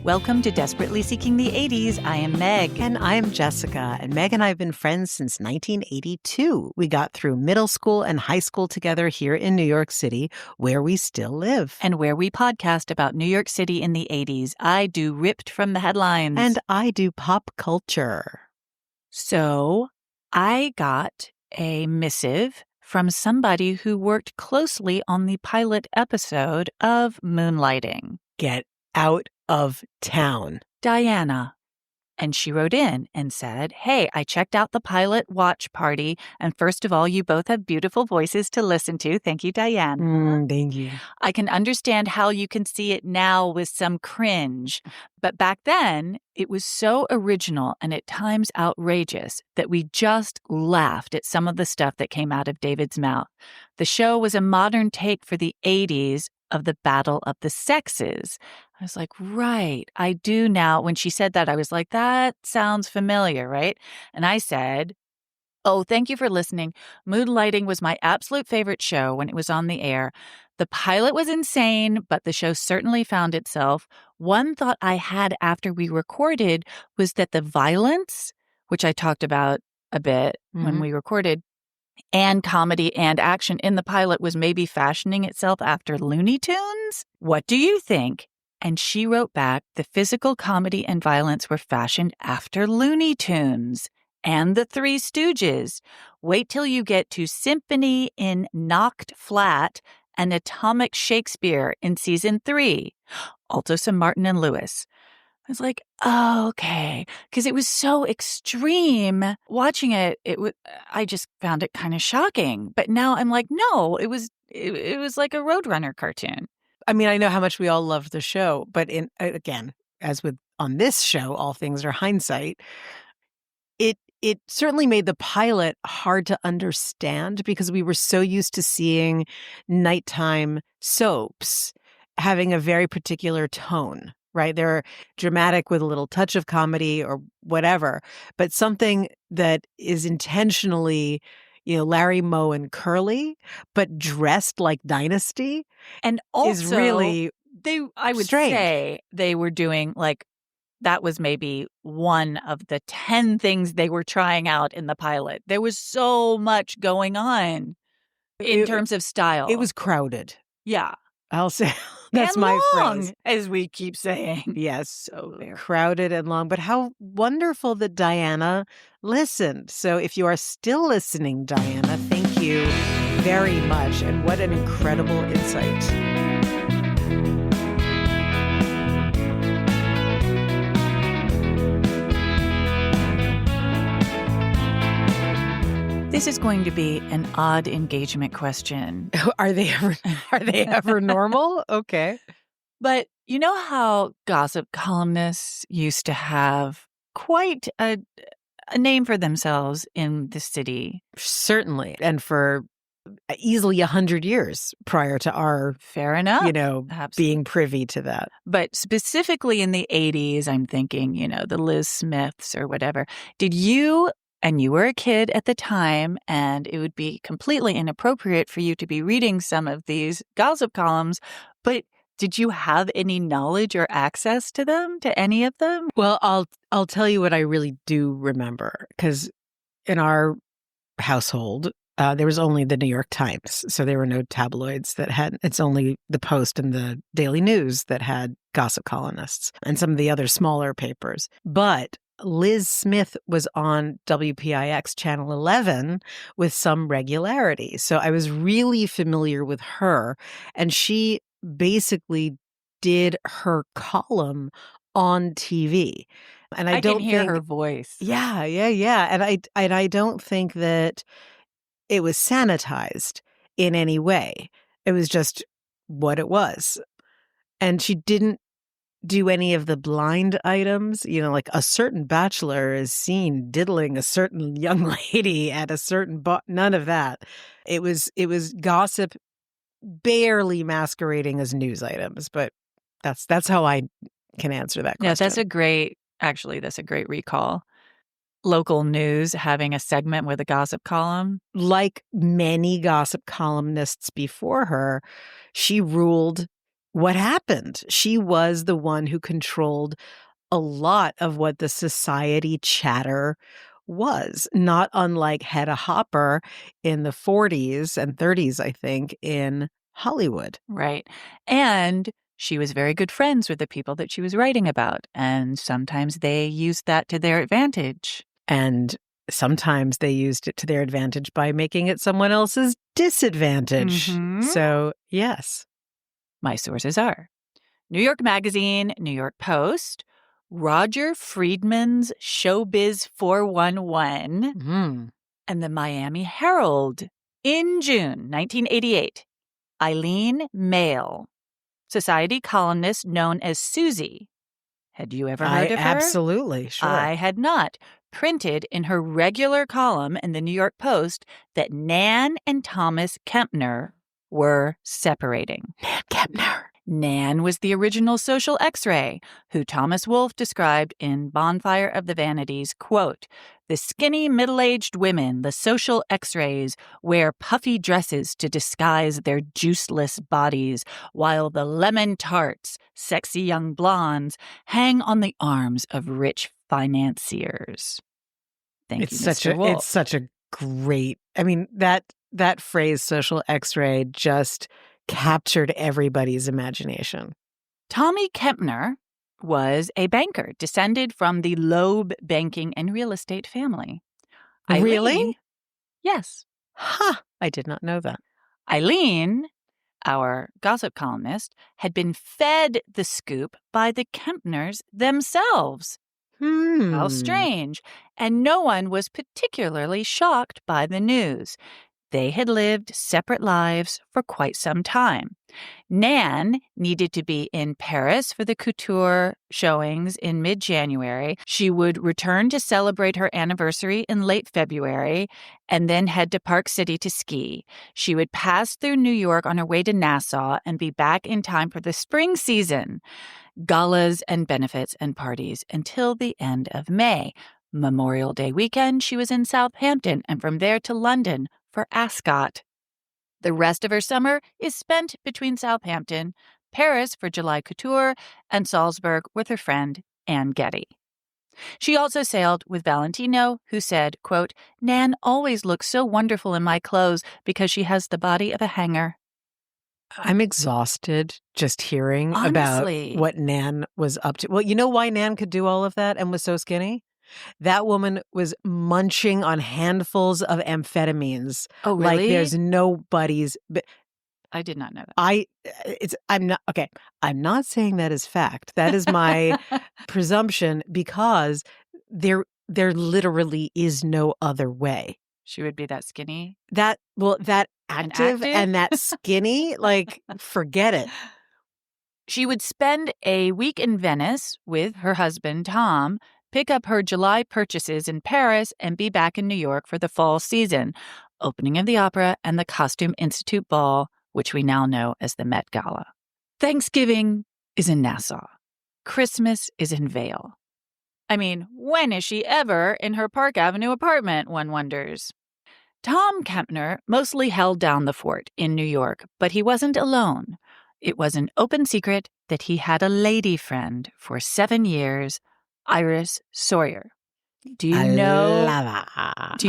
Welcome to Desperately Seeking the 80s. I am Meg. And I am Jessica. And Meg and I have been friends since 1982. We got through middle school and high school together here in New York City, where we still live. And where we podcast about New York City in the 80s. I do Ripped from the Headlines. And I do pop culture. So I got a missive from somebody who worked closely on the pilot episode of Moonlighting. Get out of town. Diana. And she wrote in and said, "Hey, I checked out the pilot watch party. And first of all, you both have beautiful voices to listen to. Thank you, Diana. Thank you. I can understand how you can see it now with some cringe. But back then, it was so original and at times outrageous that we just laughed at some of the stuff that came out of David's mouth. The show was a modern take for the 80s of the Battle of the Sexes." I was like, right, I do now. When she said that, I was like, that sounds familiar, right? And I said, "Oh, thank you for listening. Moonlighting was my absolute favorite show when it was on the air. The pilot was insane, but the show certainly found itself. One thought I had after we recorded was that the violence, which I talked about a bit when we recorded, and comedy and action in the pilot was maybe fashioning itself after Looney Tunes. What do you think?" And she wrote back, "The physical comedy and violence were fashioned after Looney Tunes and the Three Stooges. Wait till you get to Symphony in Knocked Flat and Atomic Shakespeare in season 3. Also some Martin and Lewis." I was like, oh, okay, because it was so extreme. Watching it, I just found it kind of shocking. But now I'm like, no, it was like a Roadrunner cartoon. I mean, I know how much we all loved the show, but again, as with on this show, all things are hindsight. It certainly made the pilot hard to understand because we were so used to seeing nighttime soaps having a very particular tone. Right? They're dramatic with a little touch of comedy or whatever, but something that is intentionally, Larry, Moe, and Curly, but dressed like Dynasty, and also is really I would strange. say they were doing that was maybe one of the 10 things they were trying out in the pilot. There was so much going on in terms of style. It was crowded. Yeah. I'll say that's and my long, phrase. as we keep saying. Yes, So very crowded and long. But how wonderful that Diana listened. So if you are still listening, Diana, thank you very much. And what an incredible insight. This is going to be an odd engagement question. Are they ever normal? Okay. But you know how gossip columnists used to have quite a name for themselves in the city? Certainly. And for easily 100 years prior to our, fair enough, Absolutely. Being privy to that. But specifically in the 80s, I'm thinking, the Liz Smiths or whatever. Did you... And you were a kid at the time, and it would be completely inappropriate for you to be reading some of these gossip columns, but did you have any knowledge or access to them, to any of them? Well, I'll tell you what I really do remember, because in our household, there was only the New York Times, so there were no tabloids that had, it's only the Post and the Daily News that had gossip columnists, and some of the other smaller papers. But Liz Smith was on WPIX Channel 11 with some regularity. So I was really familiar with her. And she basically did her column on TV. And I don't can hear think, her voice. Yeah. And I don't think that it was sanitized in any way. It was just what it was. And she didn't do any of the blind items, like a certain bachelor is seen diddling a certain young lady at a certain none of that. It was gossip barely masquerading as news items, but that's how I can answer that question. Yeah, that's a great recall. Local news having a segment with a gossip column. Like many gossip columnists before her, she ruled what happened. She was the one who controlled a lot of what the society chatter was, not unlike Hedda Hopper in the 40s and 30s, I think, in Hollywood. Right. And she was very good friends with the people that she was writing about, and sometimes they used that to their advantage. And sometimes they used it to their advantage by making it someone else's disadvantage. Mhm. So, yes. My sources are New York Magazine, New York Post, Roger Friedman's Showbiz 411, and the Miami Herald. In June 1988, Eileen Mayle, society columnist known as Susie. Had you ever heard of her? Absolutely, sure. I had not. Printed in her regular column in the New York Post that Nan and Thomas Kempner were separating. Nan Kempner. Nan was the original social X-ray, who Thomas Wolfe described in Bonfire of the Vanities, quote, "The skinny middle-aged women, the social X-rays, wear puffy dresses to disguise their juiceless bodies, while the lemon tarts, sexy young blondes, hang on the arms of rich financiers." Thank you, Mr. Wolfe. It's such a great, I mean, that phrase, social X-ray, just captured everybody's imagination. Tommy Kempner was a banker descended from the Loeb banking and real estate family. Really? Yes. Huh. I did not know that. Eileen, our gossip columnist, had been fed the scoop by the Kempners themselves. How strange. And no one was particularly shocked by the news. They had lived separate lives for quite some time. Nan needed to be in Paris for the couture showings in mid-January. She would return to celebrate her anniversary in late February and then head to Park City to ski. She would pass through New York on her way to Nassau and be back in time for the spring season, galas and benefits and parties until the end of May. Memorial Day weekend, she was in Southampton and from there to London for Ascot. The rest of her summer is spent between Southampton, Paris for July couture, and Salzburg with her friend Anne Getty. She also sailed with Valentino, who said, quote, "Nan always looks so wonderful in my clothes because she has the body of a hanger." I'm exhausted just hearing Honestly. about what Nan was up to. Well, you know why Nan could do all of that and was so skinny? That woman was munching on handfuls of amphetamines. Oh, really? Like there's nobody's. I did not know that. I'm not saying that is fact. That is my presumption because there literally is no other way. She would be that skinny? That active and that skinny, like, forget it. She would spend a week in Venice with her husband, Tom, pick up her July purchases in Paris, and be back in New York for the fall season, opening of the opera and the Costume Institute Ball, which we now know as the Met Gala. Thanksgiving is in Nassau. Christmas is in Vail. I mean, when is she ever in her Park Avenue apartment, one wonders. Tom Kempner mostly held down the fort in New York, but he wasn't alone. It was an open secret that he had a lady friend for 7 years, Iris Sawyer. Do you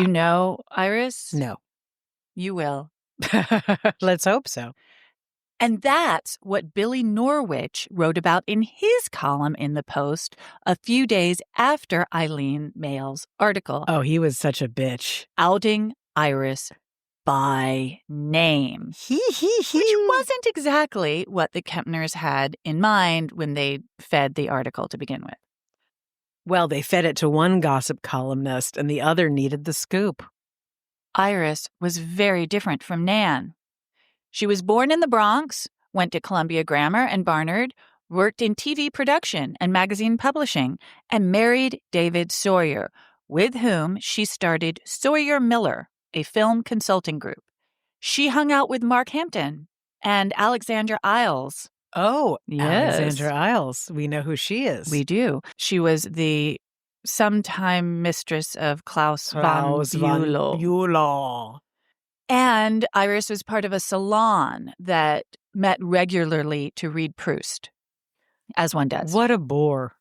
know Iris? No. You will. Let's hope so. And that's what Billy Norwich wrote about in his column in the Post a few days after Eileen Mayle's article. Oh, he was such a bitch. Outing Iris by name. Which wasn't exactly what the Kempners had in mind when they fed the article to begin with. Well, they fed it to one gossip columnist and the other needed the scoop. Iris was very different from Nan. She was born in the Bronx, went to Columbia Grammar and Barnard, worked in TV production and magazine publishing, and married David Sawyer, with whom she started Sawyer Miller, a film consulting group. She hung out with Mark Hampton and Alexandra Isles. Oh, yes. Alexandra Isles. We know who she is. We do. She was the sometime mistress of Klaus von Bülow. Bülow. And Iris was part of a salon that met regularly to read Proust, as one does. What a bore.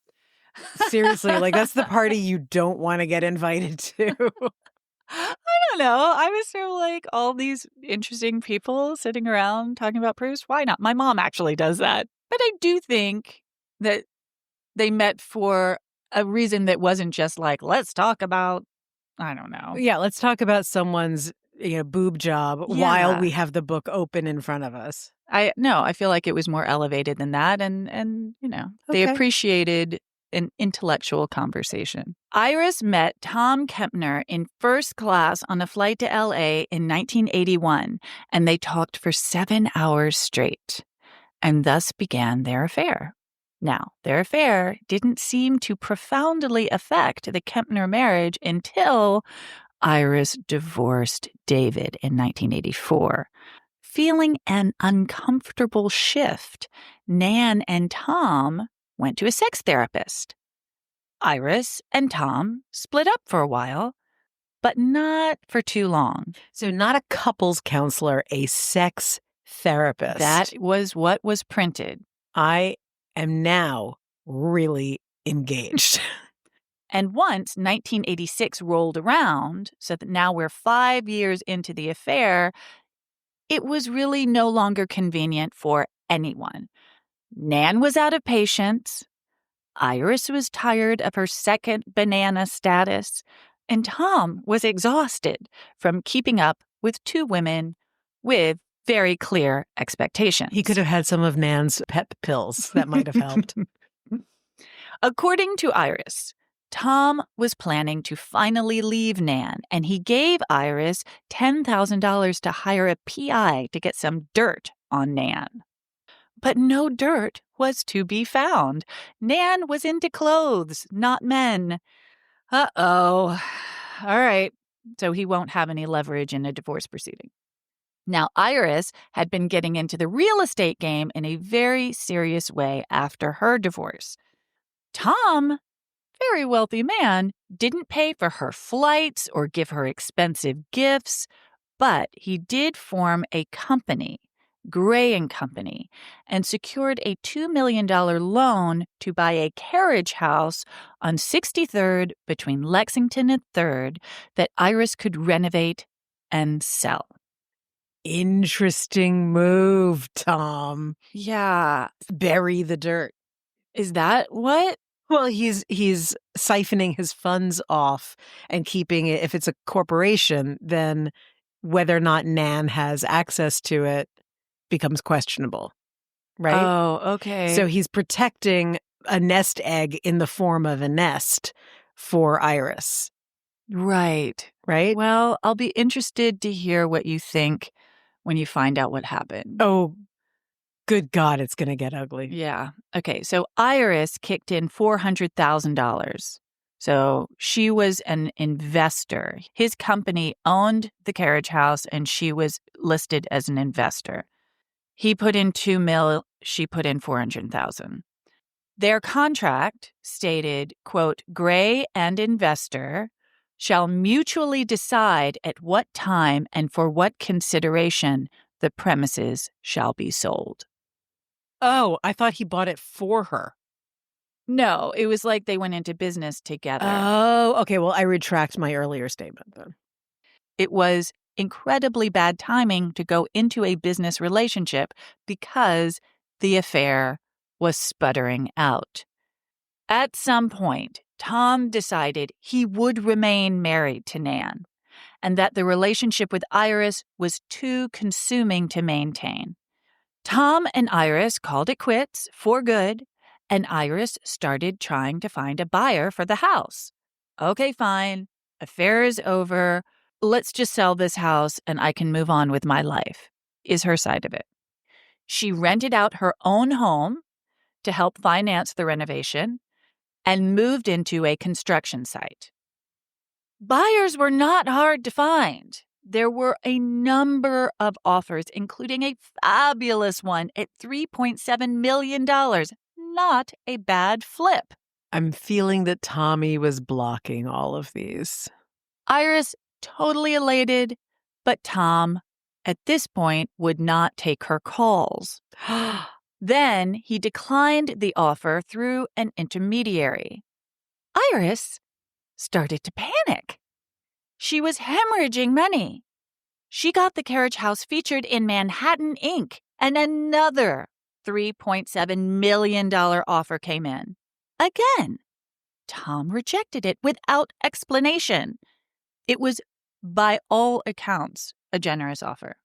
Seriously, like that's the party you don't want to get invited to. I don't know. I was so like all these interesting people sitting around talking about Proust. Why not? My mom actually does that. But I do think that they met for a reason that wasn't just like, let's talk about, I don't know. Yeah, let's talk about someone's boob job while we have the book open in front of us. I feel like it was more elevated than that. And they appreciated an intellectual conversation. Iris met Tom Kempner in first class on a flight to LA in 1981, and they talked for 7 hours straight, and thus began their affair. Now, their affair didn't seem to profoundly affect the Kempner marriage until Iris divorced David in 1984. Feeling an uncomfortable shift, Nan and Tom went to a sex therapist. Iris and Tom split up for a while, but not for too long. So not a couples counselor, a sex therapist. That was what was printed. I am now really engaged. And once 1986 rolled around, so that now we're 5 years into the affair, it was really no longer convenient for anyone. Nan was out of patience. Iris was tired of her second banana status. And Tom was exhausted from keeping up with two women with very clear expectations. He could have had some of Nan's pep pills. That might have helped. According to Iris, Tom was planning to finally leave Nan, and he gave Iris $10,000 to hire a PI to get some dirt on Nan. But no dirt was to be found. Nan was into clothes, not men. Uh-oh. All right. So he won't have any leverage in a divorce proceeding. Now, Iris had been getting into the real estate game in a very serious way after her divorce. Tom, very wealthy man, didn't pay for her flights or give her expensive gifts, but he did form a company, Gray & Company, and secured a $2 million loan to buy a carriage house on 63rd between Lexington and 3rd that Iris could renovate and sell. Interesting move, Tom. Yeah. Bury the dirt. Is that what? Well, he's siphoning his funds off and keeping it. If it's a corporation, then whether or not Nan has access to it becomes questionable, right? Oh, okay. So he's protecting a nest egg in the form of a nest for Iris. Right. Right? Well, I'll be interested to hear what you think when you find out what happened. Oh, good God, it's going to get ugly. Yeah. Okay. So Iris kicked in $400,000. So she was an investor. His company owned the carriage house, and she was listed as an investor. He put in $2 million. She put in $400,000. Their contract stated, quote, Gray and investor shall mutually decide at what time and for what consideration the premises shall be sold. Oh, I thought he bought it for her. No, it was like they went into business together. Oh, okay. Well, I retract my earlier statement then. It was incredibly bad timing to go into a business relationship because the affair was sputtering out. At some point, Tom decided he would remain married to Nan, and that the relationship with Iris was too consuming to maintain. Tom and Iris called it quits for good, and Iris started trying to find a buyer for the house. Okay, fine. Affair is over. Let's just sell this house and I can move on with my life, is her side of it. She rented out her own home to help finance the renovation and moved into a construction site. Buyers were not hard to find. There were a number of offers, including a fabulous one at $3.7 million. Not a bad flip. I'm feeling that Tommy was blocking all of these. Iris, totally elated, but Tom at this point, would not take her calls. Then he declined the offer through an intermediary. Iris started to panic. She was hemorrhaging money. She got the carriage house featured in Manhattan Inc., and another $3.7 million offer came in. Again, Tom rejected it without explanation. It was, by all accounts, a generous offer.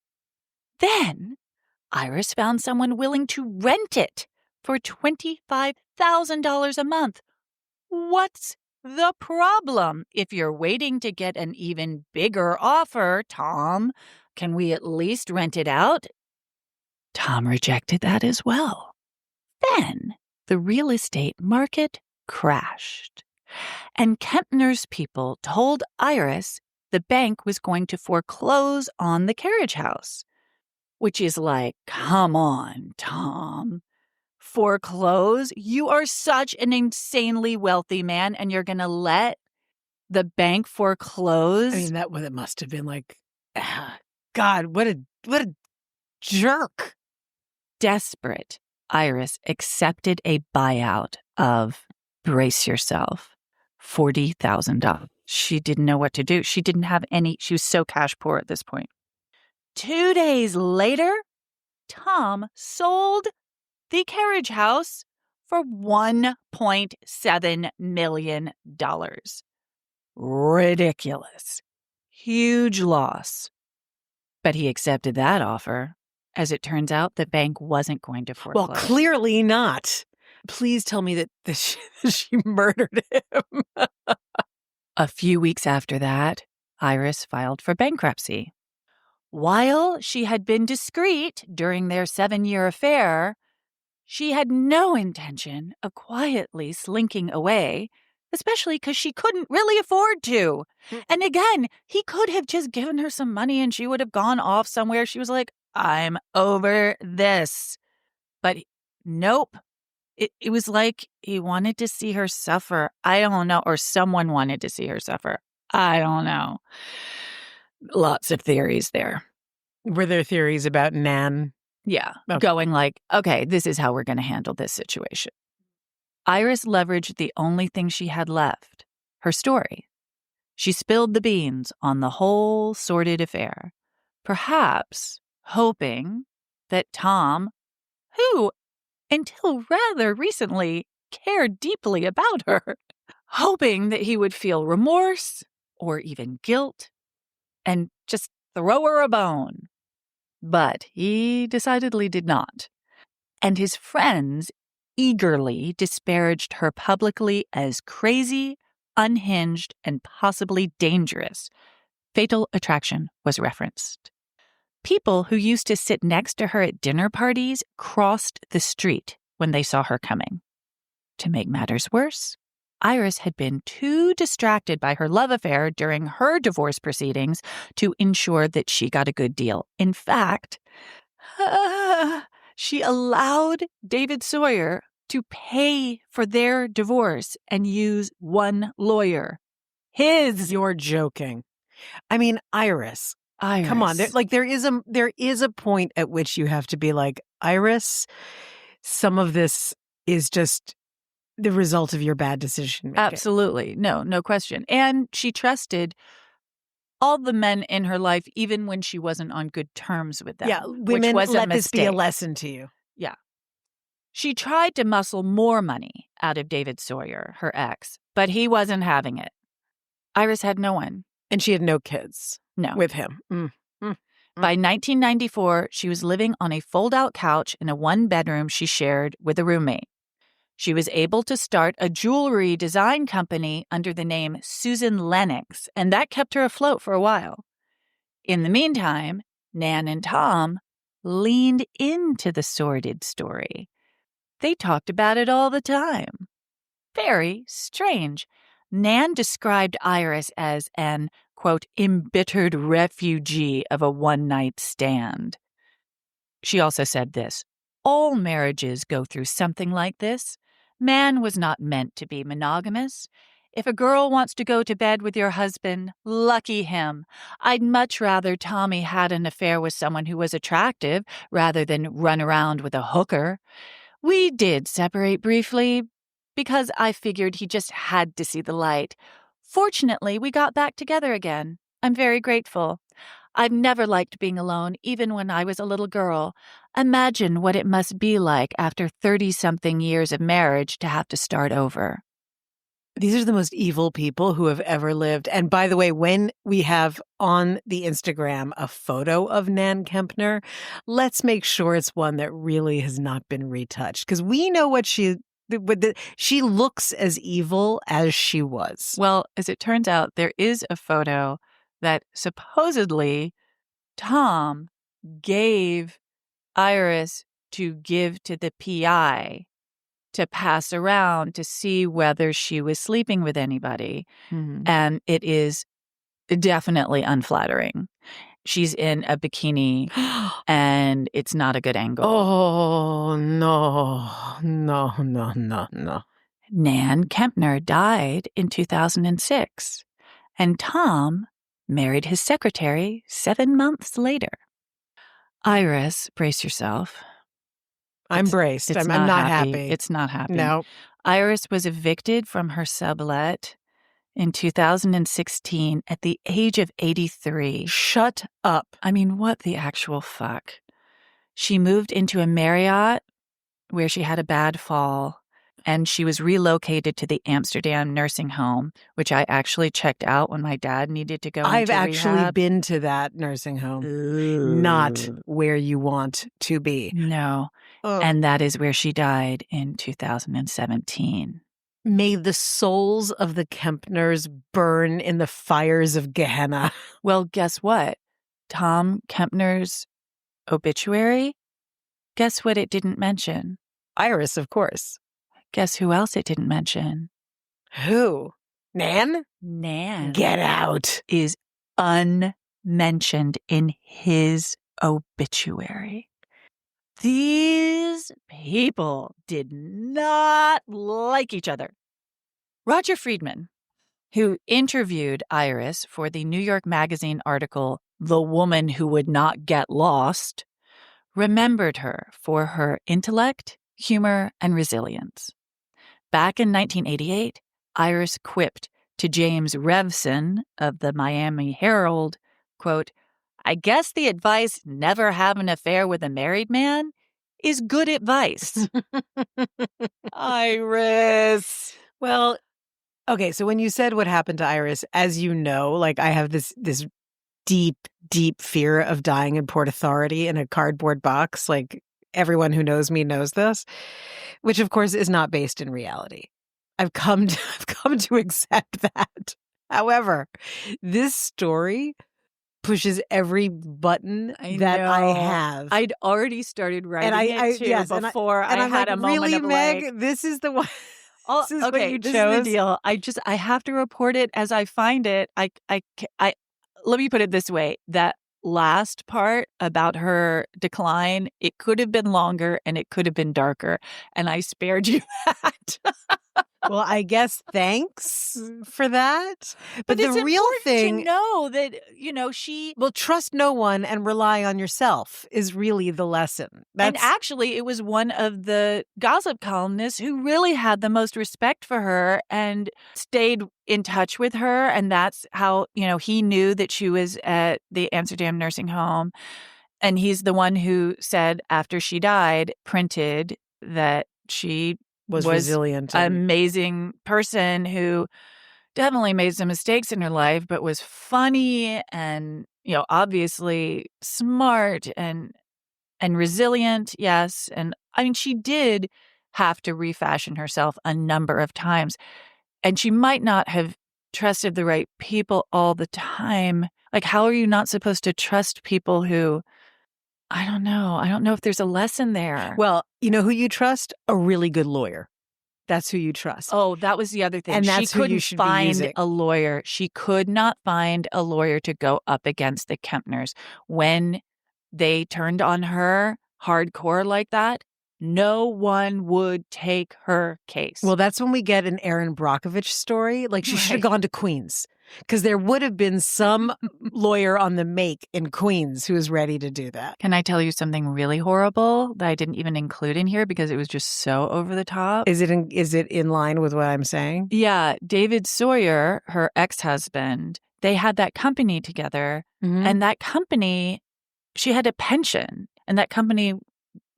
Then, Iris found someone willing to rent it for $25,000 a month. What's the problem? If you're waiting to get an even bigger offer, Tom, can we at least rent it out? Tom rejected that as well. Then the real estate market crashed, and Kempner's people told Iris the bank was going to foreclose on the carriage house, which is like, come on, Tom. Foreclose? You are such an insanely wealthy man, and you're going to let the bank foreclose? I mean, that what it must have been like. God, what a jerk. Desperate, Iris accepted a buyout of, brace yourself, $40,000. She didn't know what to do. She didn't have any. She was so cash poor at this point. 2 days later, Tom sold the carriage house for $1.7 million. Ridiculous. Huge loss. But he accepted that offer. As it turns out, the bank wasn't going to foreclose. Well, clearly not. Please tell me that she murdered him. A few weeks after that, Iris filed for bankruptcy. While she had been discreet during their 7-year affair, she had no intention of quietly slinking away, especially because she couldn't really afford to. And again, he could have just given her some money and she would have gone off somewhere. She was like, I'm over this. But nope. It was like he wanted to see her suffer. I don't know. Or someone wanted to see her suffer. I don't know. Lots of theories there. Were there theories about Nan? Yeah. Okay. Going like, okay, this is how we're going to handle this situation. Iris leveraged the only thing she had left, her story. She spilled the beans on the whole sordid affair, perhaps hoping that Tom, who until rather recently cared deeply about her, hoping that he would feel remorse or even guilt and just throw her a bone. But he decidedly did not. And his friends eagerly disparaged her publicly as crazy, unhinged, and possibly dangerous. Fatal attraction was referenced. People who used to sit next to her at dinner parties crossed the street when they saw her coming. To make matters worse, Iris had been too distracted by her love affair during her divorce proceedings to ensure that she got a good deal. In fact, she allowed David Sawyer to pay for their divorce and use one lawyer. His. You're joking. I mean, Iris. Come on. There is a point at which you have to be like, Iris, some of this is just the result of your bad decision making. Absolutely. No question. And she trusted all the men in her life, even when she wasn't on good terms with them. Yeah, which women, was let a this be a mistake. lesson to you. Yeah. She tried to muscle more money out of David Sawyer, her ex, but he wasn't having it. Iris had no one. And she had no kids with him. By 1994, she was living on a fold-out couch in a one-bedroom she shared with a roommate. She was able to start a jewelry design company under the name Susan Lennox, and that kept her afloat for a while. In the meantime, Nan and Tom leaned into the sordid story. They talked about it all the time. Very strange. Nan described Iris as an, quote, embittered refugee of a one-night stand. She also said this: all marriages go through something like this. Man was not meant to be monogamous. If a girl wants to go to bed with your husband, lucky him. I'd much rather Tommy had an affair with someone who was attractive rather than run around with a hooker. We did separate briefly because I figured he just had to see the light. Fortunately, we got back together again. I'm very grateful. I've never liked being alone, even when I was a little girl. Imagine what it must be like after 30-something years of marriage to have to start over. These are the most evil people who have ever lived. And by the way, when we have on the Instagram a photo of Nan Kempner, let's make sure it's one that really has not been retouched, because we know what she looks as evil as she was. Well, as it turns out, there is a photo that supposedly Tom gave Iris to give to the PI to pass around to see whether she was sleeping with anybody. Mm-hmm. And it is definitely unflattering. She's in a bikini and it's not a good angle. Oh, no, no, no, no, no. Nan Kempner died in 2006, and Tom married his secretary 7 months later. Iris, brace yourself. I'm braced. I'm not happy. It's not happy. No. Iris was evicted from her sublet in 2016 at the age of 83. Shut up. I mean, what the actual fuck? She moved into a Marriott where she had a bad fall, and she was relocated to the Amsterdam nursing home, which I actually checked out when my dad needed to go into I've actually rehab. been to that nursing home. Ooh. Not where you want to be. No. And that is where she died in 2017. May the souls of the Kempners burn in the fires of Gehenna. Well, guess what? Tom Kempner's obituary? Guess what it didn't mention? Iris, of course. Guess who else it didn't mention? Who? Nan? Nan. Get out. Is unmentioned in his obituary. These people did not like each other. Roger Friedman, who interviewed Iris for the New York Magazine article, The Woman Who Would Not Get Lost, remembered her for her intellect, humor, and resilience. Back in 1988, Iris quipped to James Revson of the Miami Herald, quote, "I guess the advice, never have an affair with a married man, is good advice." Iris. Well, okay, so when you said what happened to Iris, as you know, like I have this deep, deep fear of dying in Port Authority in a cardboard box. Like everyone who knows me knows this, which of course is not based in reality. I've come to accept that. However, this story pushes every button I have. I'd already started writing it too before I had a moment really, of Meg, like, this is the one. This is what you chose. This is the deal. I have to report it as I find it. I let me put it this way: that last part about her decline, it could have been longer and it could have been darker, and I spared you that. Well, I guess thanks for that. But the real thing to know that, she will trust no one and rely on yourself is really the lesson. And actually, it was one of the gossip columnists who really had the most respect for her and stayed in touch with her. And that's how, he knew that she was at the Amsterdam nursing home. And he's the one who said after she died, printed that she was resilient, an amazing person who definitely made some mistakes in her life, but was funny and, obviously smart and resilient. Yes. And I mean, she did have to refashion herself a number of times, and she might not have trusted the right people all the time. Like, how are you not supposed to trust people who, I don't know. I don't know if there's a lesson there. Well, you know who you trust? A really good lawyer. That's who you trust. Oh, that was the other thing. And that's who you should be using. Find a lawyer. She could not find a lawyer to go up against the Kempners. When they turned on her hardcore like that, No one would take her case. Well, that's when we get an Erin Brockovich story. Like, she should have Right. gone to Queens, because there would have been some lawyer on the make in Queens who was ready to do that. Can I tell you something really horrible that I didn't even include in here because it was just so over the top? Is it in line with what I'm saying? Yeah. David Sawyer, her ex-husband, they had that company together. Mhm. And that company, she had a pension, and that company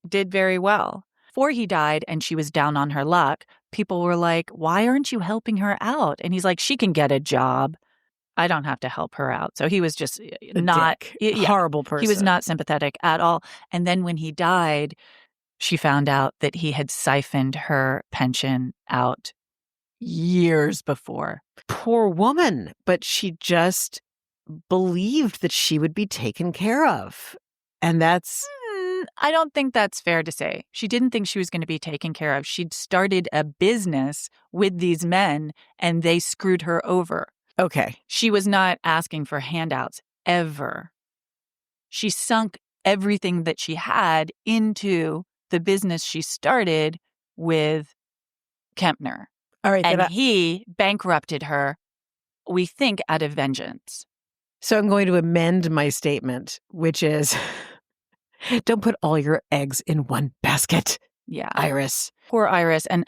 did very well. Before he died and she was down on her luck, people were like, why aren't you helping her out? And he's like, she can get a job. I don't have to help her out. So he was just A not dick. yeah, Horrible person. he was not sympathetic at all. And then when he died, she found out that he had siphoned her pension out years before. Poor woman. But she just believed that she would be taken care of. And that's... I don't think that's fair to say. She didn't think she was going to be taken care of. She'd started a business with these men, and they screwed her over. Okay. She was not asking for handouts ever. She sunk everything that she had into the business she started with Kempner. All right. And he bankrupted her, we think, out of vengeance. So I'm going to amend my statement, which is... don't put all your eggs in one basket. Yeah. Iris. Poor Iris. And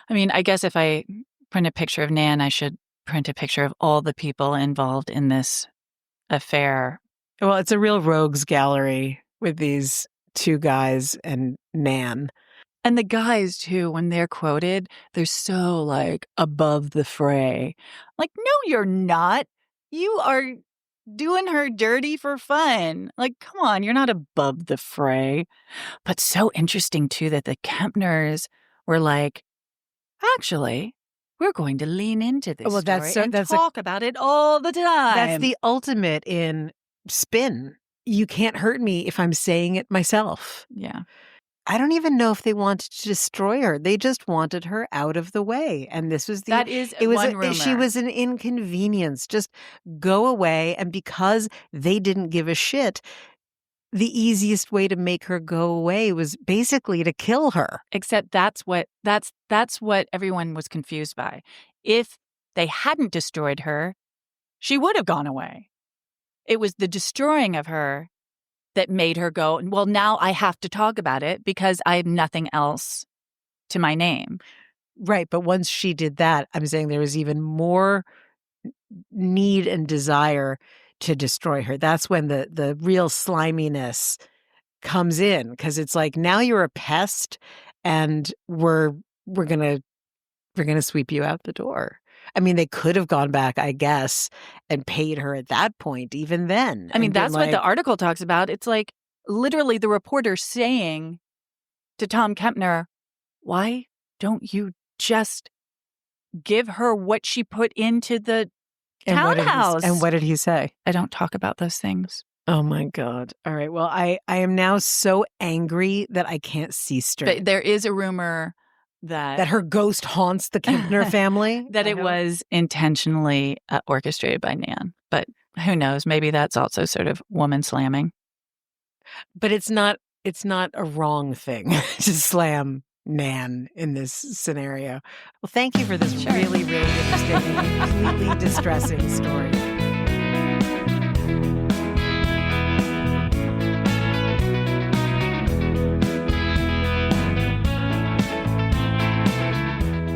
I mean, I guess if I print a picture of Nan, I should print a picture of all the people involved in this affair. Well, it's a real rogues gallery with these two guys and Nan. And the guys, too, when they're quoted, they're so, like, above the fray. Like, no, you're not. You are doing her dirty for fun. Like, come on, you're not above the fray. But so interesting, too, that the Kempners were like, actually, we're going to lean into this story and talk about it all the time. That's the ultimate in spin. You can't hurt me if I'm saying it myself. Yeah. I don't even know if they wanted to destroy her. They just wanted her out of the way. And this was that is one rumor. She was an inconvenience. Just go away. And because they didn't give a shit, the easiest way to make her go away was basically to kill her. Except that's what everyone was confused by. If they hadn't destroyed her, she would have gone away. It was the destroying of her that made her go, well, now I have to talk about it because I have nothing else to my name. Right. But once she did that, I'm saying there was even more need and desire to destroy her. That's when the real sliminess comes in, because it's like, now you're a pest and we're gonna sweep you out the door. I mean, they could have gone back, I guess, and paid her at that point, even then. I mean, that's what the article talks about. It's like literally the reporter saying to Tom Kempner, why don't you just give her what she put into the townhouse? And what did he say? I don't talk about those things. Oh, my God. All right. Well, I am now so angry that I can't see straight. But there is a rumor that her ghost haunts the Kempner family? That it was intentionally orchestrated by Nan. But who knows? Maybe that's also sort of woman slamming. But it's not a wrong thing to slam Nan in this scenario. Well, thank you for this really, really interesting and completely distressing story.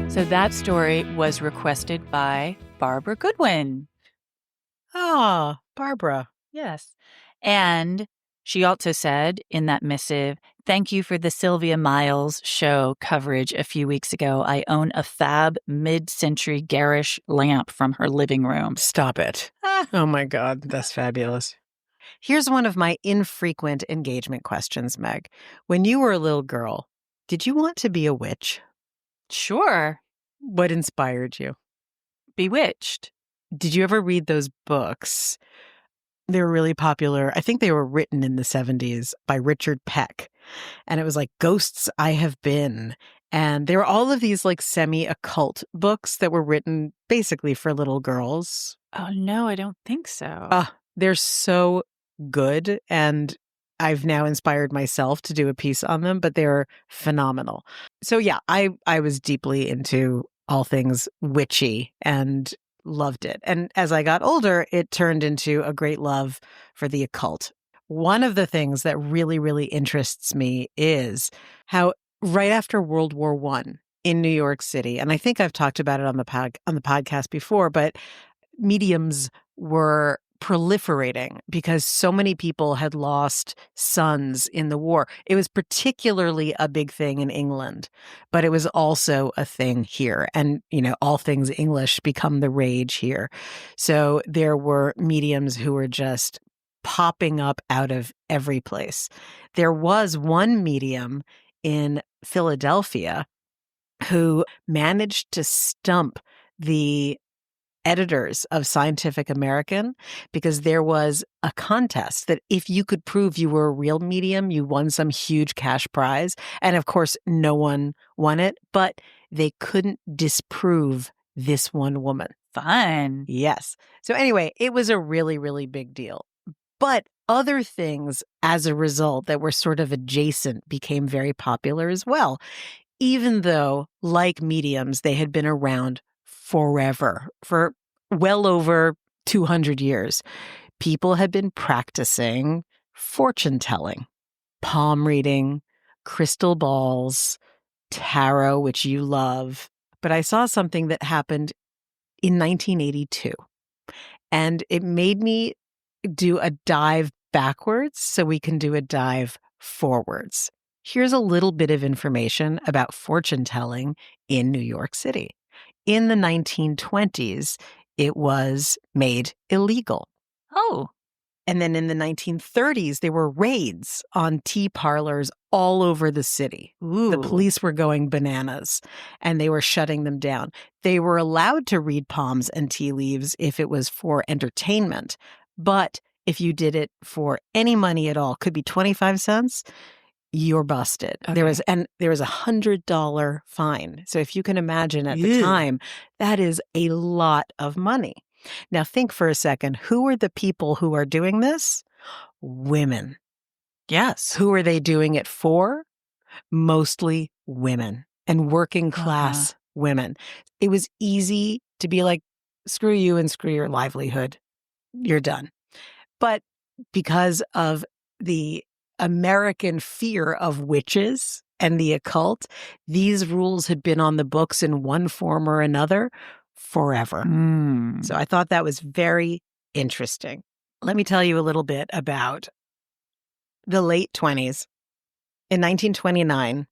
So that story was requested by Barbara Goodwin. Oh, Barbara. Yes. And she also said in that missive, thank you for the Sylvia Miles show coverage a few weeks ago. I own a fab mid-century garish lamp from her living room. Stop it. Oh, my God. That's fabulous. Here's one of my infrequent engagement questions, Meg. When you were a little girl, did you want to be a witch? Sure. What inspired you? Bewitched. Did you ever read those books? They were really popular. I think they were written in the 70s by Richard Peck. And it was like Ghosts I Have Been. And there were all of these like semi-occult books that were written basically for little girls. Oh, no, I don't think so. They're so good. And I've now inspired myself to do a piece on them, but they're phenomenal. So yeah, I was deeply into all things witchy and loved it. And as I got older, it turned into a great love for the occult. One of the things that really, really interests me is how right after World War I in New York City, and I think I've talked about it on the podcast before, but mediums were proliferating because so many people had lost sons in the war. It was particularly a big thing in England, but it was also a thing here. And, all things English become the rage here. So there were mediums who were just popping up out of every place. There was one medium in Philadelphia who managed to stump the editors of Scientific American because there was a contest that if you could prove you were a real medium, you won some huge cash prize. And of course, no one won it, but they couldn't disprove this one woman. Fun. Yes. So anyway, it was a really, really big deal. But other things as a result that were sort of adjacent became very popular as well, even though, like mediums, they had been around forever, for well over 200 years. People had been practicing fortune telling, palm reading, crystal balls, tarot, which you love. But I saw something that happened in 1982, and it made me do a dive backwards so we can do a dive forwards. Here's a little bit of information about fortune telling in New York City. In the 1920s, it was made illegal. Oh. And then in the 1930s, there were raids on tea parlors all over the city. Ooh. The police were going bananas and they were shutting them down. They were allowed to read palms and tea leaves if it was for entertainment. But if you did it for any money at all, could be 25 cents, you're busted. Okay. There was a $100 fine. So if you can imagine at the time, that is a lot of money. Now think for a second, who are the people who are doing this? Women. Yes. Who are they doing it for? Mostly women and working class women. It was easy to be like, screw you and screw your livelihood. You're done. But because of the American fear of witches and the occult, these rules had been on the books in one form or another forever. So I thought that was very interesting. Let me tell you a little bit about the late 20s. In 1929,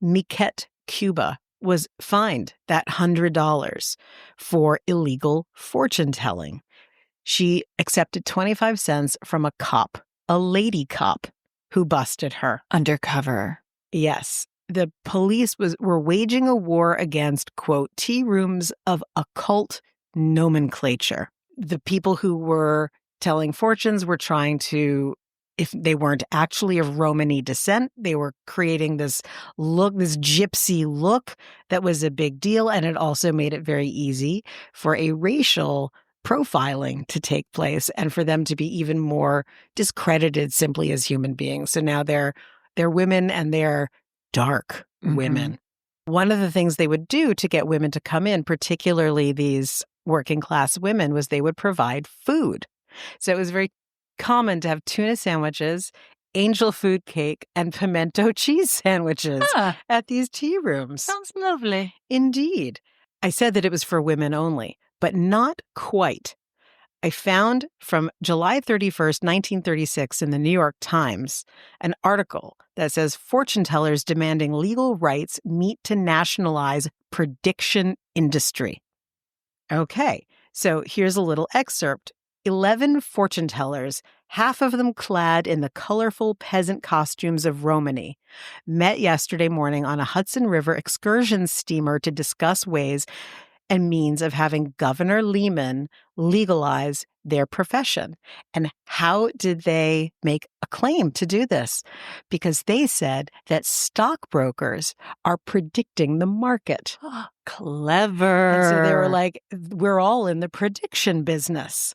Miquette, Cuba, was fined that $100 for illegal fortune telling. She accepted 25 cents from a cop, a lady cop, who busted her. Undercover. Yes. The police were waging a war against, quote, tea rooms of occult nomenclature. The people who were telling fortunes were trying to, if they weren't actually of Romany descent, they were creating this look, this gypsy look that was a big deal. And it also made it very easy for a racial profiling to take place and for them to be even more discredited simply as human beings. So now they're women and they're dark women. One of the things they would do to get women to come in, particularly these working class women, was they would provide food. So it was very common to have tuna sandwiches, angel food cake, and pimento cheese sandwiches at these tea rooms. Sounds lovely. Indeed. I said that it was for women only, but not quite. I found from July 31st, 1936 in the New York Times, an article that says fortune tellers demanding legal rights meet to nationalize prediction industry. Okay, so here's a little excerpt. 11 fortune tellers, half of them clad in the colorful peasant costumes of Romany, met yesterday morning on a Hudson River excursion steamer to discuss ways and means of having Governor Lehman legalize their profession. And how did they make a claim to do this? Because they said that stockbrokers are predicting the market. Clever. And so they were like, we're all in the prediction business.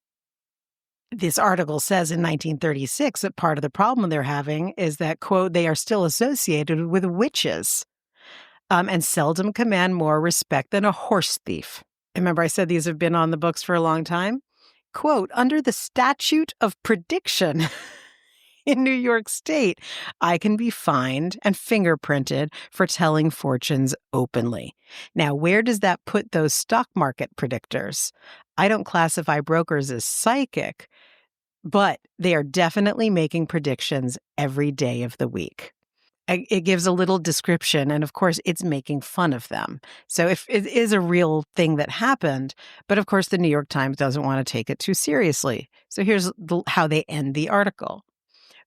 This article says in 1936 that part of the problem they're having is that, quote, they are still associated with witches and seldom command more respect than a horse thief. Remember, I said these have been on the books for a long time? Quote, under the statute of prediction in New York State, I can be fined and fingerprinted for telling fortunes openly. Now, where does that put those stock market predictors? I don't classify brokers as psychic, but they are definitely making predictions every day of the week. It gives a little description, and of course, it's making fun of them. So if it is a real thing that happened, but of course, the New York Times doesn't want to take it too seriously. So here's how they end the article.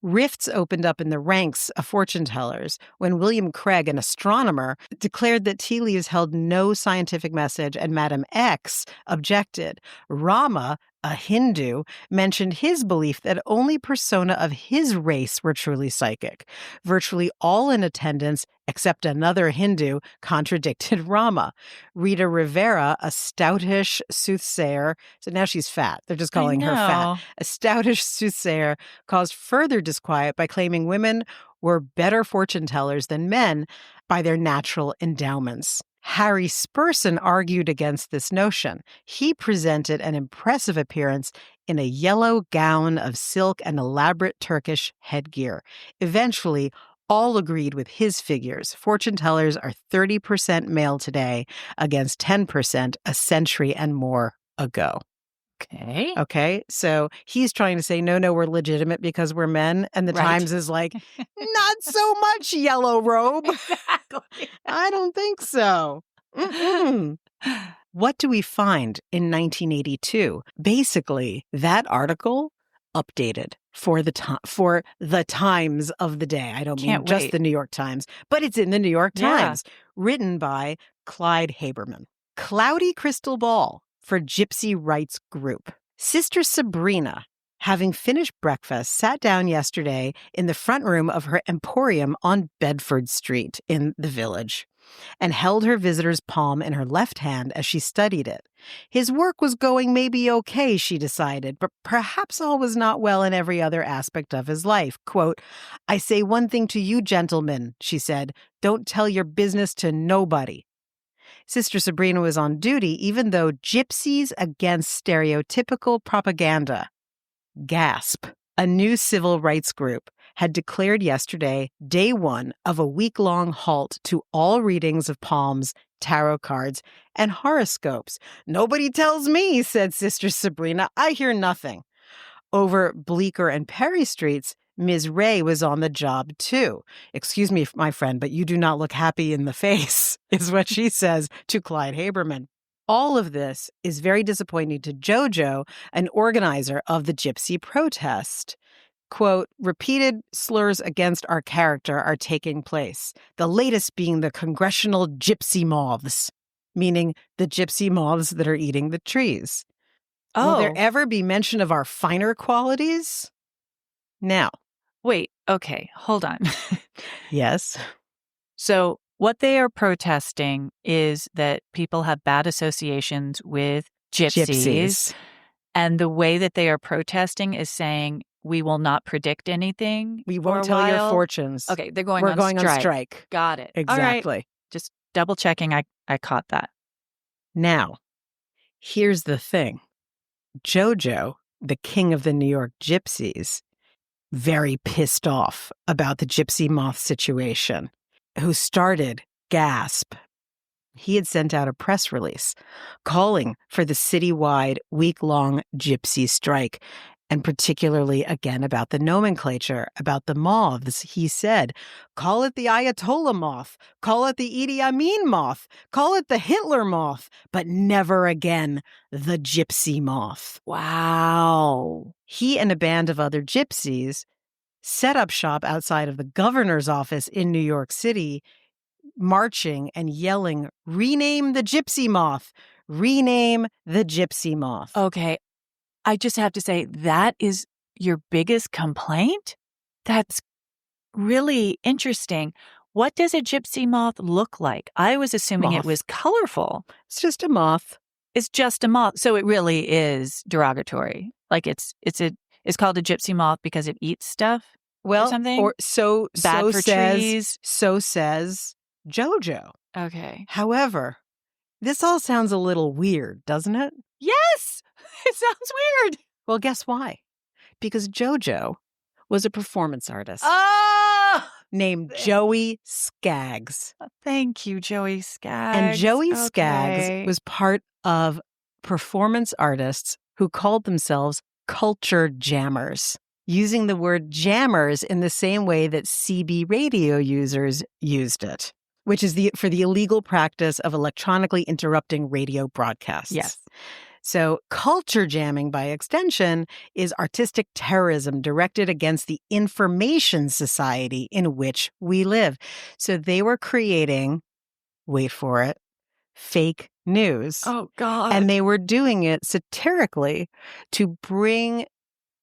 Rifts opened up in the ranks of fortune tellers when William Craig, an astronomer, declared that tea leaves held no scientific message, and Madame X objected. Rama, a Hindu, mentioned his belief that only persona of his race were truly psychic. Virtually all in attendance, except another Hindu, contradicted Rama. Rita Rivera, a stoutish soothsayer, so now she's fat. They're just calling her fat. A stoutish soothsayer caused further disquiet by claiming women were better fortune tellers than men by their natural endowments. Harry Spurson argued against this notion. He presented an impressive appearance in a yellow gown of silk and elaborate Turkish headgear. Eventually, all agreed with his figures. Fortune tellers are 30% male today against 10% a century and more ago. Okay. So he's trying to say, no, we're legitimate because we're men. And the Times is like, not so much, yellow robe. Exactly. I don't think so. What do we find in 1982? Basically, that article updated for the Times of the day. I don't mean just the New York Times, but it's in the New York Times, written by Clyde Haberman. Cloudy crystal ball for Gypsy Rights Group. Sister Sabrina, having finished breakfast, sat down yesterday in the front room of her emporium on Bedford Street in the Village and held her visitor's palm in her left hand as she studied it. His work was going maybe okay, she decided, but perhaps all was not well in every other aspect of his life. Quote, I say one thing to you, gentlemen, she said, don't tell your business to nobody. Sister Sabrina was on duty, even though Gypsies Against Stereotypical Propaganda, GASP, a new civil rights group, had declared yesterday day one of a week-long halt to all readings of palms, tarot cards, and horoscopes. Nobody tells me, said Sister Sabrina. I hear nothing. Over Bleecker and Perry Streets, Ms. Ray was on the job, too. Excuse me, my friend, but you do not look happy in the face, is what she says to Clyde Haberman. All of this is very disappointing to JoJo, an organizer of the Gypsy protest. Quote, repeated slurs against our character are taking place, the latest being the congressional gypsy moths, meaning the gypsy moths that are eating the trees. Will there ever be mention of our finer qualities? Now. Wait, okay, hold on. Yes. So what they are protesting is that people have bad associations with gypsies. And the way that they are protesting is saying, we will not predict anything. We won't tell your fortunes. Okay, we're going on strike. Got it. Exactly. All right. Just double checking. I caught that. Now, here's the thing. JoJo, the king of the New York Gypsies, very pissed off about the gypsy moth situation, who started GASP. He had sent out a press release calling for the citywide week-long gypsy strike, and particularly, again, about the nomenclature, about the moths. He said, call it the Ayatollah moth, call it the Idi Amin moth, call it the Hitler moth, but never again the gypsy moth. Wow. He and a band of other gypsies set up shop outside of the governor's office in New York City, marching and yelling, rename the gypsy moth, rename the gypsy moth. Okay. I just have to say, that is your biggest complaint? That's really interesting. What does a gypsy moth look like? I was assuming it was colorful. It's just a moth. It's just a moth. So it really is derogatory. Like it's called a gypsy moth because it eats stuff or something? Or Bad for trees. So says JoJo. Okay. However, this all sounds a little weird, doesn't it? Yes! It sounds weird. Well, guess why? Because JoJo was a performance artist Oh! named Joey Skaggs. Thank you, Joey Skaggs. And Joey Skaggs was part of performance artists who called themselves culture jammers, using the word jammers in the same way that CB radio users used it, which is for the illegal practice of electronically interrupting radio broadcasts. Yes. So culture jamming, by extension, is artistic terrorism directed against the information society in which we live. So they were creating, wait for it, fake news. Oh, God. And they were doing it satirically to bring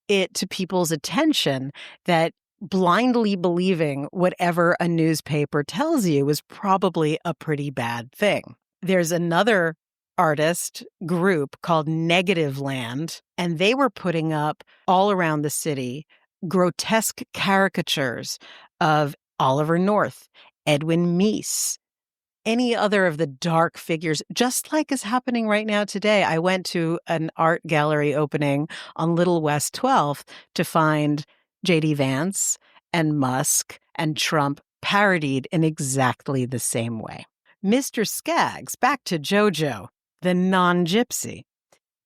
it to people's attention that blindly believing whatever a newspaper tells you is probably a pretty bad thing. There's another artist group called Negative Land, and they were putting up all around the city grotesque caricatures of Oliver North, Edwin Meese, any other of the dark figures, just like is happening right now today. I went to an art gallery opening on Little West 12th to find J.D. Vance and Musk and Trump parodied in exactly the same way. Mr. Skaggs, back to JoJo, the non-gypsy.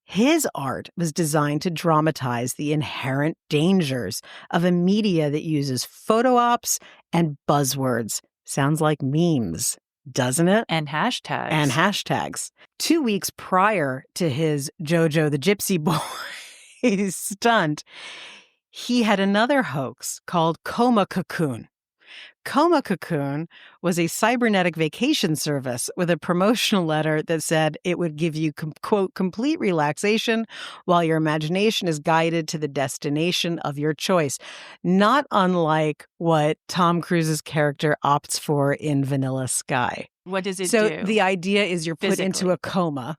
His art was designed to dramatize the inherent dangers of a media that uses photo ops and buzzwords. Sounds like memes, doesn't it? And hashtags. 2 weeks prior to his JoJo the Gypsy Boy stunt, he had another hoax called Coma Cocoon. Coma Cocoon was a cybernetic vacation service with a promotional letter that said it would give you, quote, complete relaxation while your imagination is guided to the destination of your choice. Not unlike what Tom Cruise's character opts for in Vanilla Sky. What does it do? So the idea is you're put into a coma,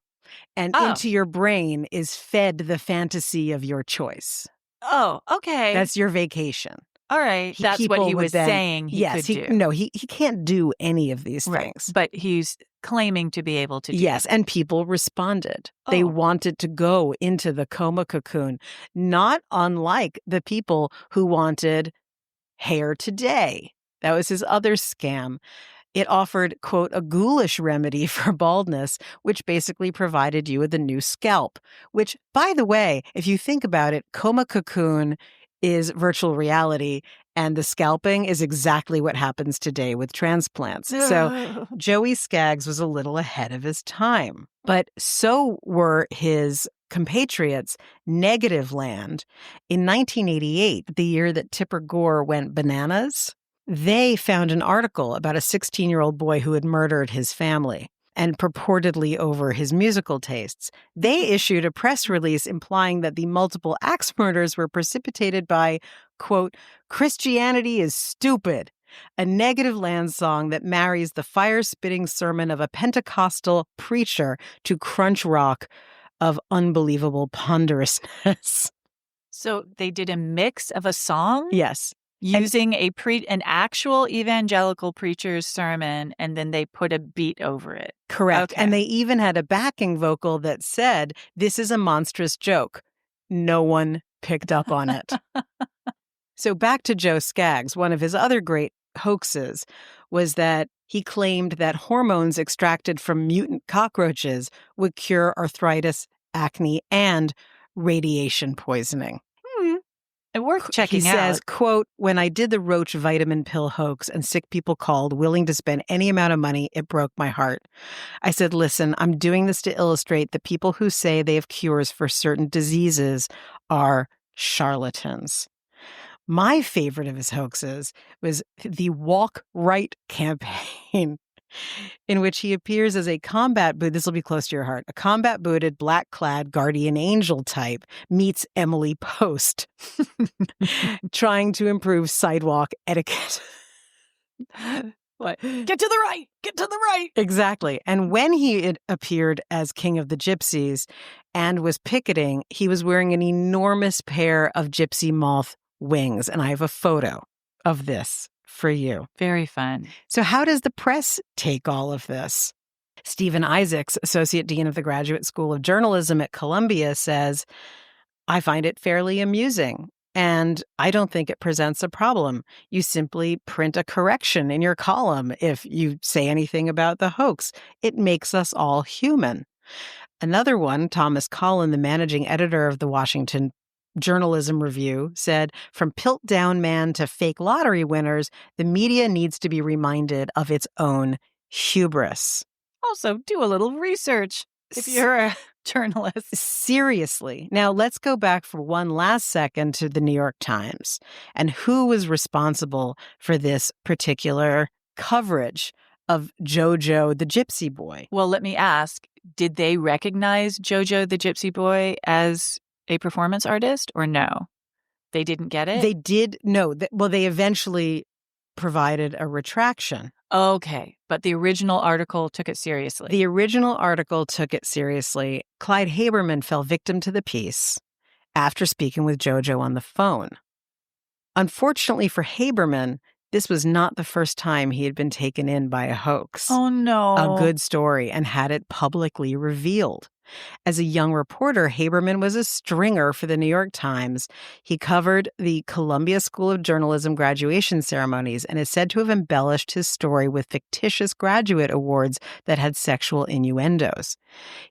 and into your brain is fed the fantasy of your choice. Oh, okay. That's your vacation. All right. That's what he was saying he could do. No, he can't do any of these things. But he's claiming to be able to do Yes, and people responded. They wanted to go into the coma cocoon, not unlike the people who wanted hair today. That was his other scam. It offered, quote, a ghoulish remedy for baldness, which basically provided you with a new scalp, which, by the way, if you think about it, coma cocoon is virtual reality, and the scalping is exactly what happens today with transplants. So Joey Skaggs was a little ahead of his time, but so were his compatriots. Negative Land. In 1988, the year that Tipper Gore went bananas, they found an article about a 16-year-old boy who had murdered his family, and purportedly over his musical tastes. They issued a press release implying that the multiple axe murders were precipitated by, quote, Christianity is stupid, a Negative Land song that marries the fire-spitting sermon of a Pentecostal preacher to crunch rock of unbelievable ponderousness. So they did a mix of a song? Yes. Using an actual evangelical preacher's sermon, and then they put a beat over it. Correct. Okay. And they even had a backing vocal that said, this is a monstrous joke. No one picked up on it. So back to Joe Skaggs, one of his other great hoaxes was that he claimed that hormones extracted from mutant cockroaches would cure arthritis, acne, and radiation poisoning. And worth checking He says, quote, when I did the roach vitamin pill hoax and sick people called willing to spend any amount of money, it broke my heart. I said, listen, I'm doing this to illustrate the people who say they have cures for certain diseases are charlatans. My favorite of his hoaxes was the Walk Right campaign, in which he appears as a combat boot. This will be close to your heart. A combat booted, black clad guardian angel type meets Emily Post, trying to improve sidewalk etiquette. What? Get to the right! Get to the right! Exactly. And when he had appeared as King of the Gypsies and was picketing, he was wearing an enormous pair of gypsy moth wings. And I have a photo of this for you. Very fun. So how does the press take all of this? Stephen Isaacs, Associate Dean of the Graduate School of Journalism at Columbia, says, I find it fairly amusing. And I don't think it presents a problem. You simply print a correction in your column if you say anything about the hoax. It makes us all human. Another one, Thomas Collin, the managing editor of the Washington Journalism Review, said, from Piltdown Man to fake lottery winners, the media needs to be reminded of its own hubris. Also, do a little research if you're a journalist. Seriously. Now, let's go back for one last second to the New York Times and who was responsible for this particular coverage of Jojo the Gypsy Boy. Well, let me ask, did they recognize Jojo the Gypsy Boy as a performance artist or no? They didn't get it? They did. No. Well, they eventually provided a retraction. Okay, but the original article took it seriously. The original article took it seriously. Clyde Haberman fell victim to the piece after speaking with Jojo on the phone. Unfortunately for Haberman, this was not the first time he had been taken in by a hoax. Oh, no. A good story, and had it publicly revealed. As a young reporter, Haberman was a stringer for the New York Times. He covered the Columbia School of Journalism graduation ceremonies and is said to have embellished his story with fictitious graduate awards that had sexual innuendos.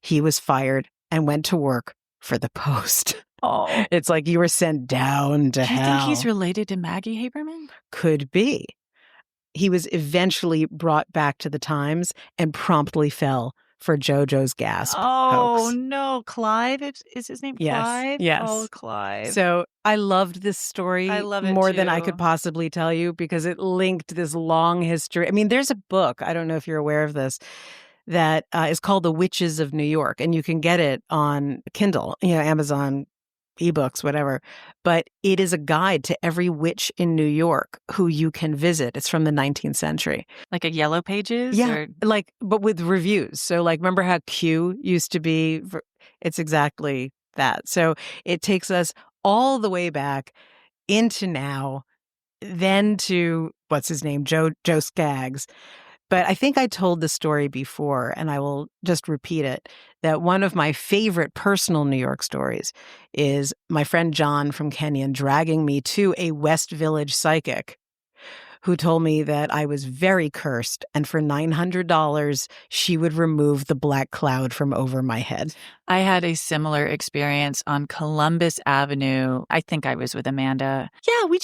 He was fired and went to work for the Post. Oh. It's like you were sent down to hell. Do you think he's related to Maggie Haberman? Could be. He was eventually brought back to the Times and promptly fell for Jojo's gasp hoax. No. Clyde? Is his name Yes. Clyde? Yes. Oh, Clyde. So I loved this story more than I could possibly tell you because it linked this long history. I mean, there's a book, I don't know if you're aware of this, that is called The Witches of New York, and you can get it on Kindle, Amazon ebooks, whatever. But it is a guide to every witch in New York who you can visit. It's from the 19th century. Like a Yellow Pages? Yeah, but with reviews. So remember how Q used to be? It's exactly that. So it takes us all the way back into now, then to, what's his name? Joe Skaggs. But I think I told the story before, and I will just repeat it, that one of my favorite personal New York stories is my friend John from Kenyon dragging me to a West Village psychic who told me that I was very cursed, and for $900, she would remove the black cloud from over my head. I had a similar experience on Columbus Avenue. I think I was with Amanda. Yeah, we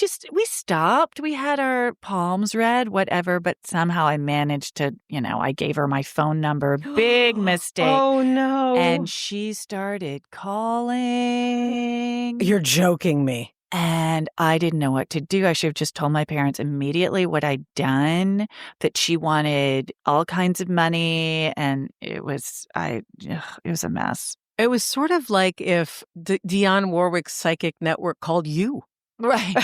stopped. We had our palms read, whatever, but somehow I managed to, I gave her my phone number. Big mistake. Oh, no. And she started calling. You're joking me. And I didn't know what to do. I should have just told my parents immediately what I'd done, that she wanted all kinds of money. And it was a mess. It was sort of like if Dionne Warwick's psychic network called you. Right.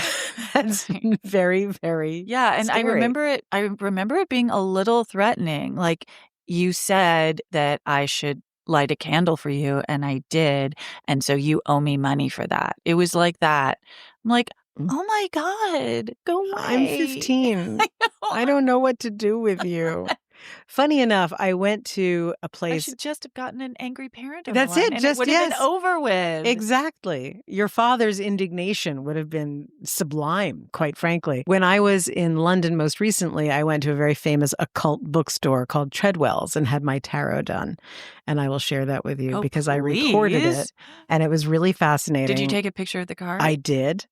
That's very, very and scary. I remember it being a little threatening. Like, you said that I should light a candle for you, and I did, and so you owe me money for that. It was like that. I'm like, oh my God, go away. I'm 15. I don't know what to do with you. Funny enough, I went to a place. I should just have gotten an angry parent. That's it. And just it would have been over with. Exactly. Your father's indignation would have been sublime, quite frankly. When I was in London most recently, I went to a very famous occult bookstore called Treadwell's and had my tarot done. And I will share that with you because I recorded it, and it was really fascinating. Did you take a picture of the card? I did.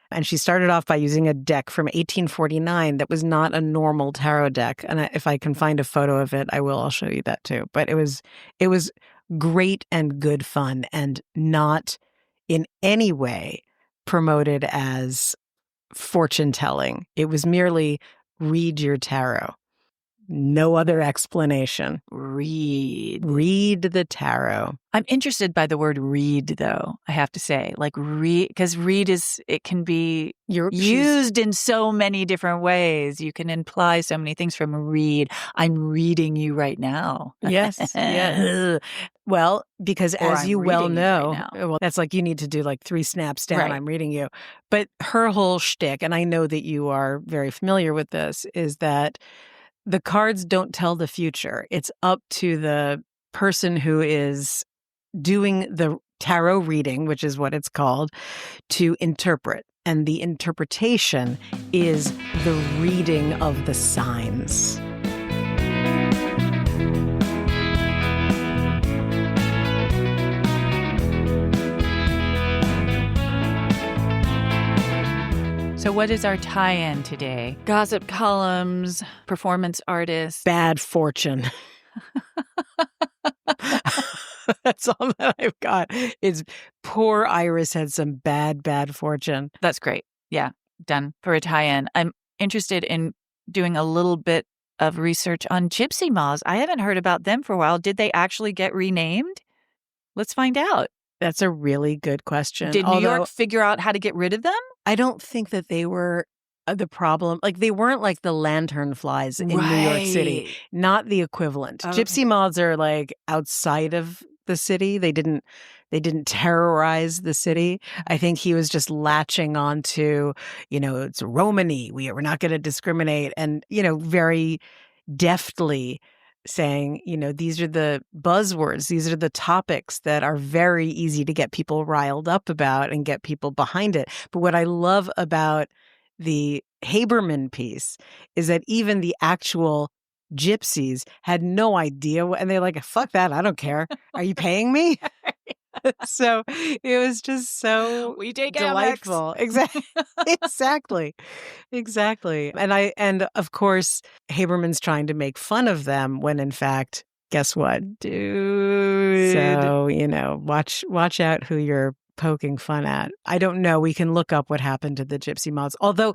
And she started off by using a deck from 1849 that was not a normal tarot deck. And if I can find a photo of it, I'll show you that too. But it was great and good fun, and not in any way promoted as fortune telling. It was merely read your tarot. No other explanation. Read the tarot. I'm interested by the word read, though, I have to say. Like, because read it can be used in so many different ways. You can imply so many things from read. I'm reading you right now. Yes, yes. Well, because as you well know, that's like you need to do like 3 snaps down, right. I'm reading you. But her whole shtick, and I know that you are very familiar with this, is that the cards don't tell the future. It's up to the person who is doing the tarot reading, which is what it's called, to interpret. And the interpretation is the reading of the signs. So what is our tie-in today? Gossip columns, performance artists. Bad fortune. That's all that I've got. It's poor Iris had some bad fortune. That's great. Yeah, done for a tie-in. I'm interested in doing a little bit of research on Gypsy Moths. I haven't heard about them for a while. Did they actually get renamed? Let's find out. That's a really good question. Did New York figure out how to get rid of them? I don't think that they were the problem. Like, they weren't like the lantern flies in New York City. Not the equivalent. Okay. Gypsy Moths are like outside of the city. They didn't terrorize the city. I think he was just latching on to, it's Romany. We're not going to discriminate. And, very deftly saying, these are the buzzwords. These are the topics that are very easy to get people riled up about and get people behind it. But what I love about the Haberman piece is that even the actual gypsies had no idea. And they're like, fuck that. I don't care. Are you paying me? So it was just so we take delightful. Exactly. And of course, Haberman's trying to make fun of them when in fact, guess what? Dude. So, watch out who you're poking fun at. I don't know. We can look up what happened to the Gypsy Moths. Although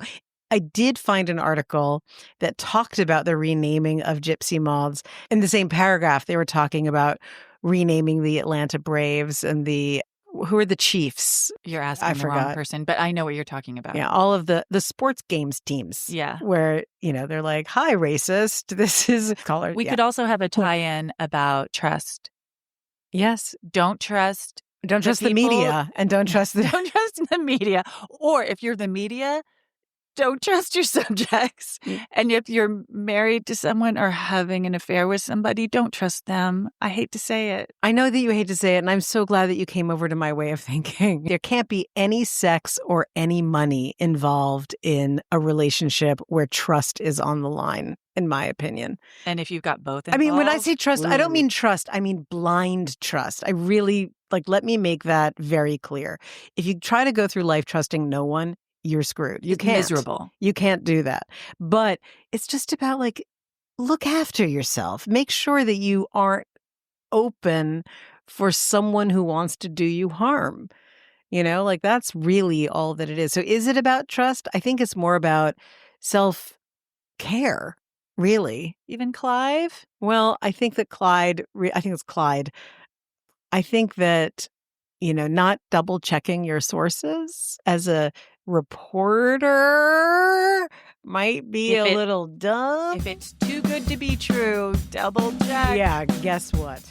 I did find an article that talked about the renaming of Gypsy Moths. In the same paragraph, they were talking about renaming the Atlanta Braves and who are the Chiefs? You're asking the wrong person, but I know what you're talking about. Yeah, all of the sports games teams. Yeah. Where, they're like, hi, racist. This is color. We could also have a tie-in about trust. Yes. Don't trust the media and don't trust the media. Or if you're the media, don't trust your subjects. And if you're married to someone or having an affair with somebody, don't trust them. I hate to say it. I know that you hate to say it, and I'm so glad that you came over to my way of thinking. There can't be any sex or any money involved in a relationship where trust is on the line, in my opinion. And if you've got both involved, I mean, when I say trust, I don't mean trust. I mean blind trust. I really, let me make that very clear. If you try to go through life trusting no one, you're screwed. You can't. Miserable. You can't do that. But it's just about look after yourself. Make sure that you aren't open for someone who wants to do you harm. That's really all that it is. So is it about trust? I think it's more about self-care, really. Even Clive? Well, I think that I think it's Clyde. I think that, not double checking your sources as a reporter might be a little dumb. If it's too good to be true, double check. Yeah, guess what?